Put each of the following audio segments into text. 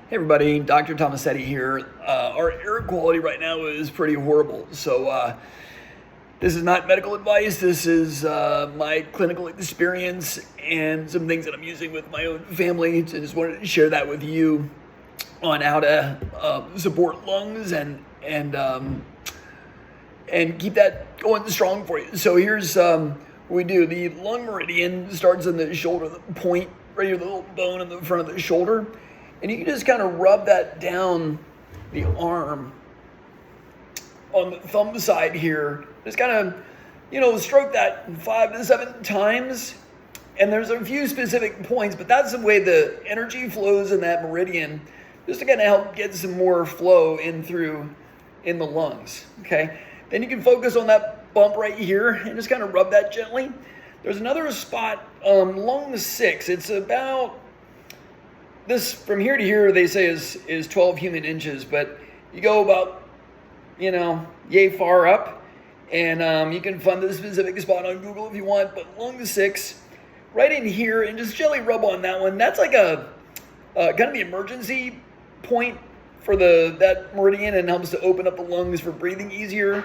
Hey everybody, Dr. Tomasetti here. Our air quality right now is pretty horrible. So this is not medical advice. This is my clinical experience and some things that I'm using with my own family. So just wanted to share that with you on how to support lungs and keep that going strong for you. So here's what we do. The lung meridian starts in the shoulder, the point right here, the little bone in the front of the shoulder. And you can just kind of rub that down the arm on the thumb side here. Just kind of, stroke that 5 to 7 times. And there's a few specific points, but that's the way the energy flows in that meridian, just to kind of help get some more flow in the lungs. Okay. Then you can focus on that bump right here and just kind of rub that gently. There's another spot, lung 6. It's about this from here to here, they say is 12 human inches, but you go about, yay far up, and you can find the specific spot on Google if you want, but lung 6, right in here, and just gently rub on that one. That's like a kind of the emergency point for that meridian, and helps to open up the lungs for breathing easier.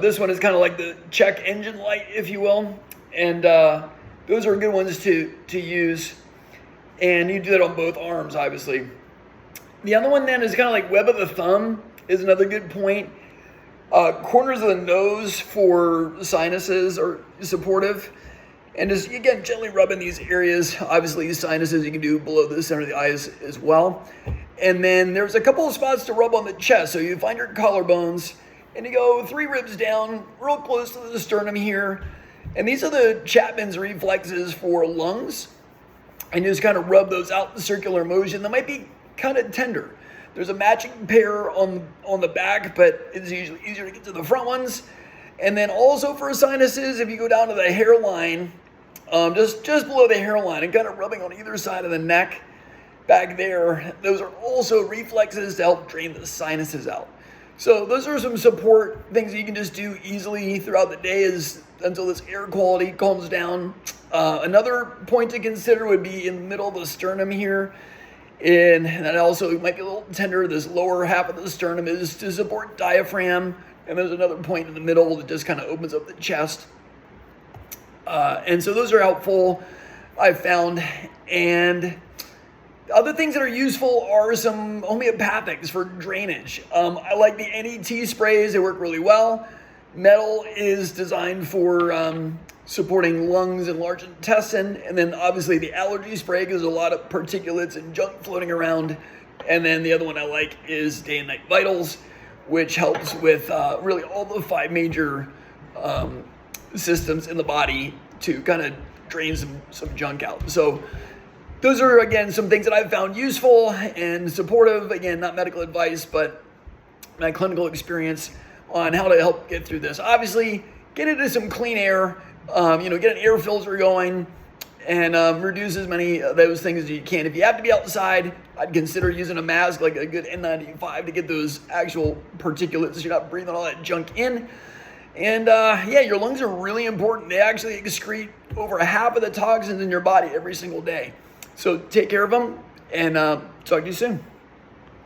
This one is kind of like the check engine light, if you will, and those are good ones to use. And you do that on both arms, obviously. The other one then is kind of like web of the thumb is another good point. Corners of the nose for sinuses are supportive. And just, again, gently rub in these areas. Obviously, sinuses you can do below the center of the eyes as well. And then there's a couple of spots to rub on the chest. So you find your collarbones, and you go 3 ribs down, real close to the sternum here. And these are the Chapman's reflexes for lungs. And you just kind of rub those out in circular motion. They might be kind of tender. There's a matching pair on the back, but it's usually easier to get to the front ones. And then also for sinuses, if you go down to the hairline, just below the hairline, and kind of rubbing on either side of the neck back there, those are also reflexes to help drain the sinuses out. So those are some support things that you can just do easily throughout the day until this air quality calms down. Another point to consider would be in the middle of the sternum here. And that also might be a little tender. This lower half of the sternum is to support diaphragm. And there's another point in the middle that just kind of opens up the chest. And so those are helpful, I've found. And other things that are useful are some homeopathics for drainage. I like the NET sprays. They work really well. Metal is designed for supporting lungs and large intestine. And then obviously the allergy spray, because there's a lot of particulates and junk floating around. And then the other one I like is Day and Night Vitals, which helps with really all the 5 major systems in the body to kind of drain some junk out. So those are, again, some things that I've found useful and supportive. Again, not medical advice, but my clinical experience on how to help get through this. Obviously, get into some clean air, get an air filter going, and reduce as many of those things as you can. If you have to be outside, I'd consider using a mask, like a good N95, to get those actual particulates so you're not breathing all that junk in. And your lungs are really important. They actually excrete over half of the toxins in your body every single day. So take care of them, and talk to you soon.